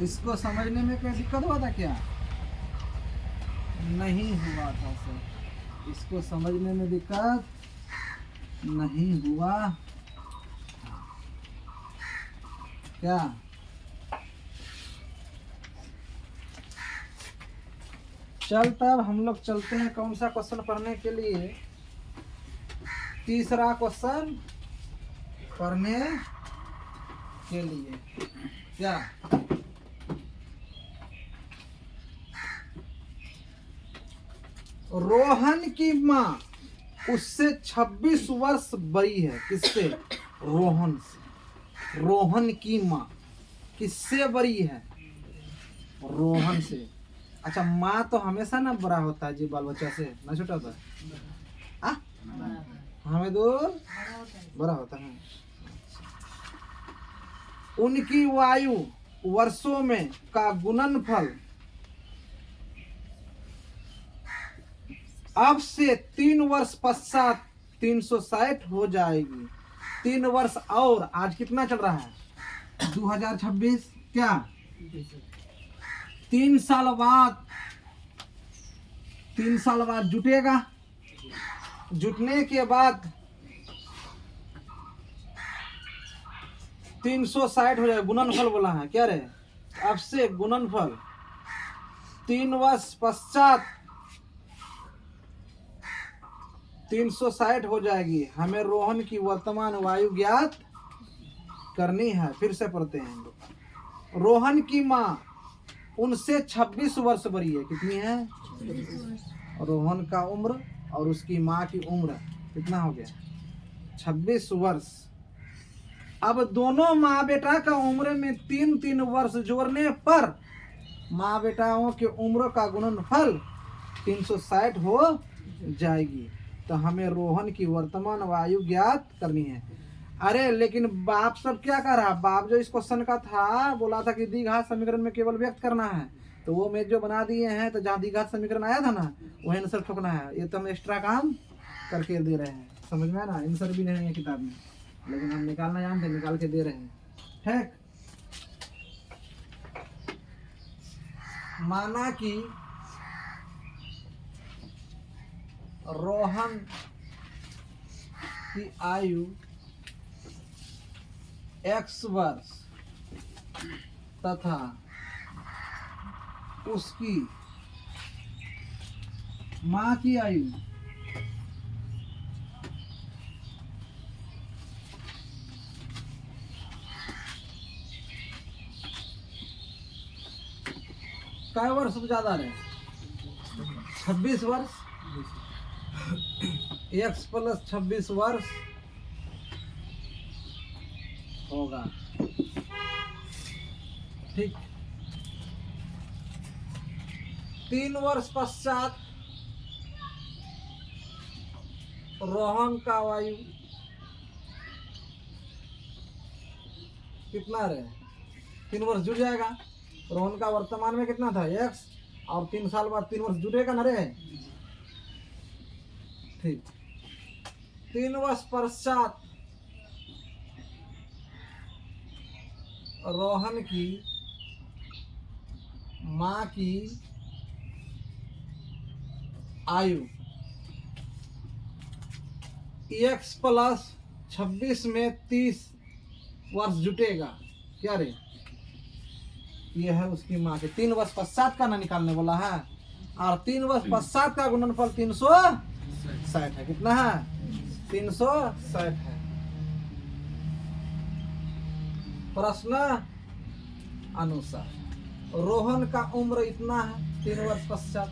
इसको समझने में कोई दिक्कत हुआ था क्या? नहीं हुआ था सर, इसको समझने में दिक्कत नहीं हुआ क्या? चल तब हम लोग चलते हैं कौन सा क्वेश्चन पढ़ने के लिए? तीसरा क्वेश्चन पढ़ने के लिए क्या? रोहन की माँ उससे 26 वर्ष बड़ी है। किससे? रोहन से। रोहन की माँ किससे बड़ी है? रोहन से। अच्छा, माँ तो हमेशा ना बड़ा होता है जी बाल बच्चा से, ना छोटा होता है? हमें दूर बड़ा होता है। उनकी वायु वर्षों में का गुणनफल अब से 3 वर्ष पश्चात 360 हो जाएगी। 3 वर्ष और, आज कितना चल रहा है? 2026 क्या? 3 साल बाद, 3 साल बाद जुटेगा। जुटने के बाद 360 हो जाएगा। गुणनफल बोला है क्या रे? अब से गुणनफल 3 वर्ष पश्चात 360 हो जाएगी। हमें रोहन की वर्तमान वायु ज्ञात करनी है। फिर से पढ़ते हैं हम लोग। रोहन की माँ उनसे 26 वर्ष बड़ी है। कितनी है? रोहन का उम्र और उसकी माँ की उम्र कितना हो गया? 26 वर्ष। अब दोनों माँ बेटा का उम्र में 3-3 वर्ष जोड़ने पर माँ बेटाओं के उम्र का गुणनफल 360 हो जाएगी। तो हमें रोहन की वर्तमान वायु ज्ञात करनी है। अरे लेकिन बाप सब क्या कर रहा? बाप जो इस क्वेश्चन का था, बोला था कि द्विघात समीकरण में केवल व्यक्त करना है, तो वो मैं जो बना दिए हैं, तो जहाँ द्विघात समीकरण आया था ना, वही आंसर ठोकना है। ये तो हम एक्स्ट्रा काम करके दे रहे हैं, समझ में ना? आंसर भी नहीं है किताब में, लेकिन हम निकालना जानते, निकाल के दे रहे हैं। ठीक, माना कि रोहन की आयु x वर्ष तथा उसकी माँ की आयु कै वर्ष ज्यादा रहे? 26 वर्ष। x + 26 वर्ष होगा। ठीक, 3 वर्ष पश्चात रोहन का वायु कितना रहे? 3 वर्ष जुड़ जाएगा। रोहन का वर्तमान में कितना था? x, और 3 साल बाद 3 वर्ष जुड़ेगा ना रे? ठीक, 3 वर्ष पश्चात रोहन की माँ की आयु x + 26 में 30 वर्ष जुटेगा। क्या रे? ये है उसकी माँ के 3 वर्ष पश्चात का ना निकालने बोला है, और 3 वर्ष पश्चात का गुणनफल 360 है। कितना है? 360 है। प्रश्न अनुसार रोहन का उम्र इतना है 3 वर्ष पश्चात,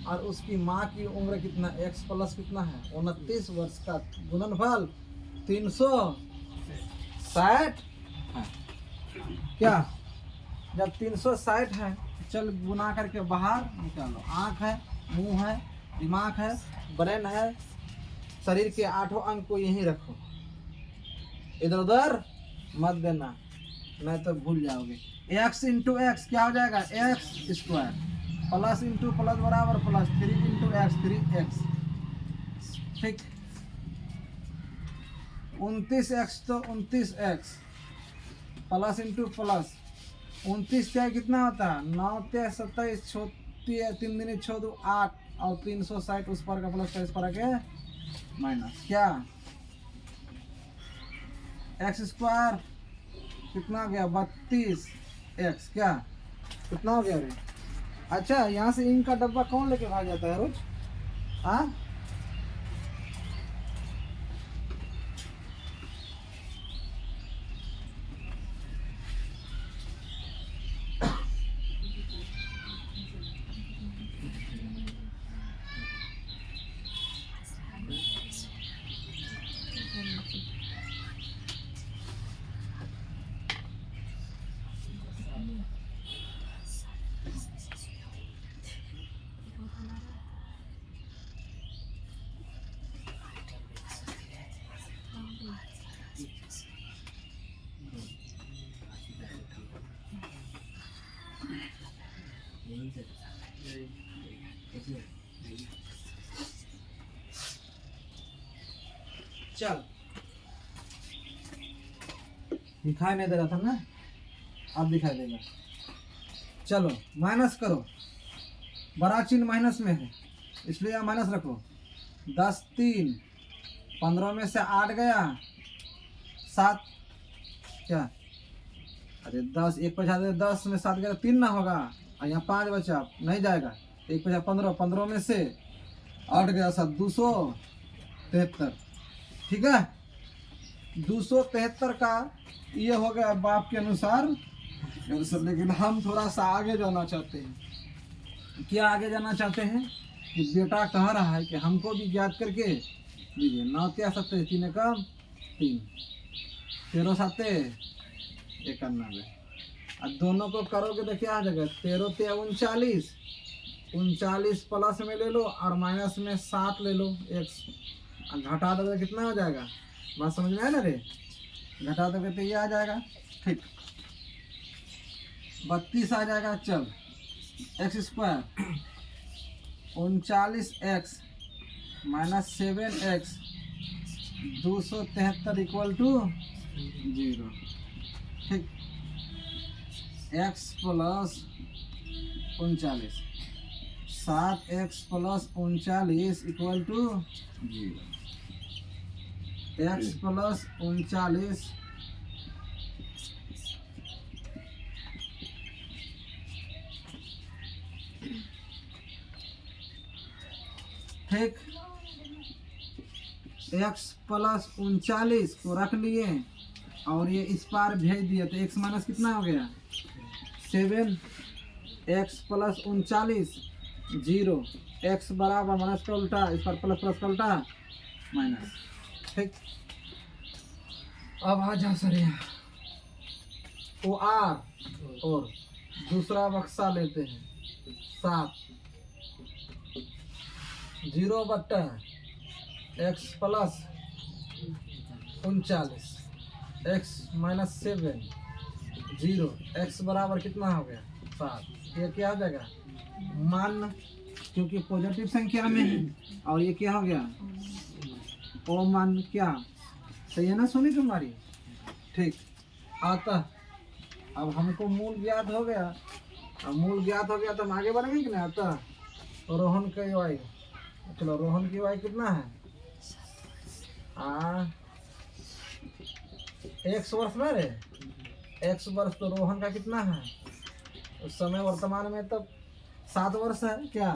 और उसकी माँ की उम्र कितना? x + कितना है? 29 वर्ष का गुणनफल 360 है। क्या? जब 360 है, चल गुना करके बाहर निकालो। आँख है, मुंह है, दिमाग है, ब्रेन है, शरीर के 8 अंग को यहीं रखो, इधर उधर मत देना, नहीं तो भूल जाओगे। x × x क्या हो जाएगा? x² प्लस इंटू प्लस बराबर प्लस 3 × x 3x। ठीक, 29x तो 29x प्लस इंटू प्लस 29 क्या कितना होता है? 9 × 27 छोटी है, 3 दिन 6 2 8 और 360 उस पर का प्लस का इस पर के माइनस क्या x स्क्वायर कितना हो गया 32 x क्या कितना हो गया रे? अच्छा यहाँ से इंक का डब्बा कौन लेके भाग जाता है रोज? हाँ चल दिखाई नहीं दे रहा था ना, अब दिखाई देगा। चलो माइनस करो, बड़ा चिन्ह माइनस में है इसलिए यहाँ माइनस रखो। 10 3 15 में से 8 गया 7 क्या, अरे 10 1 बचा दे, 10 में 7 गया 3 ना होगा और यहाँ 5 बचा नहीं जाएगा, 1 बचा 15, 15 में से 8 गया 7 273। ठीक है 273 का ये हो गया बाप के अनुसार। लेकिन हम थोड़ा सा आगे जाना चाहते हैं। क्या आगे जाना चाहते हैं कि बेटा कह रहा है कि हमको भी याद करके दीजिए। 9 क्या 7 3 कम 3 13 7 91 अब दोनों को करोगे तो क्या आ जाएगा 13 39 39 प्लस में ले लो और माइनस में 7 ले लो x घटा दोगे कितना हो जाएगा? बात समझ में आया ना रे? घटा दोगे तो ये आ जाएगा। ठीक 32 आ जाएगा। चल x square 39x minus 7x 273 equal to 0। ठीक x प्लस 39 7x प्लस 39 इक्वल टू 0। x प्लस 39 ठीक x प्लस 39 को रख लिए और ये इस पार भेज दिए तो x माइनस कितना हो गया 7 x प्लस 39 0 x बराबर माइनस का उल्टा इस पर प्लस प्लस का उल्टा माइनस। ठीक अब आ जा सर यहाँ ओ आर और दूसरा बक्सा लेते हैं 7 0 बट्टा x plus 39 x minus 7 0 x बराबर कितना हो गया 7। ये क्या हो जाएगा मान क्योंकि पॉजिटिव संख्या में है और ये क्या हो गया ओ मान क्या सही है ना सुनी तुम्हारी? ठीक आता अब हमको मूल ज्ञात हो गया। अब मूल ज्ञात हो गया तो हम आगे बढ़ेंगे कि नहीं? आता रोहन की वाई चलो रोहन की वाई कितना है x वर्ष में रे x वर्ष तो रोहन का कितना है उस समय वर्तमान में तब 7 वर्ष है क्या।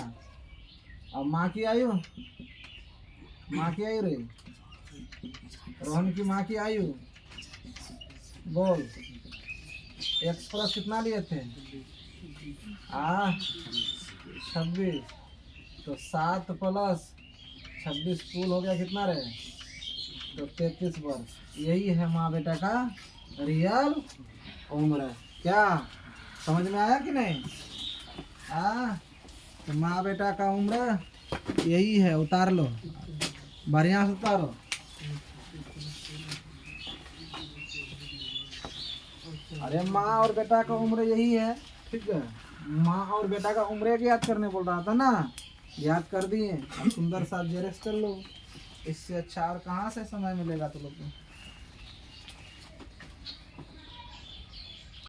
अब माँ की आयु रे रोहन की माँ की आयु बोल x प्लस कितना लिए थे 26 तो 7 प्लस 26 कुल हो गया कितना रहे तो 33 वर्ष। यही है माँ बेटा का रियल उम्र। क्या समझ में आया कि नहीं? तो माँ बेटा का उम्र यही है। उतार लो बढ़िया से उतारो। अरे माँ और बेटा का उम्र यही है। ठीक है माँ और बेटा का उम्र याद करने बोल रहा था ना, याद कर दिए। अब सुंदर सा जेरेक्स कर लो। इससे अच्छा और कहाँ से समय मिलेगा तुम लोग को।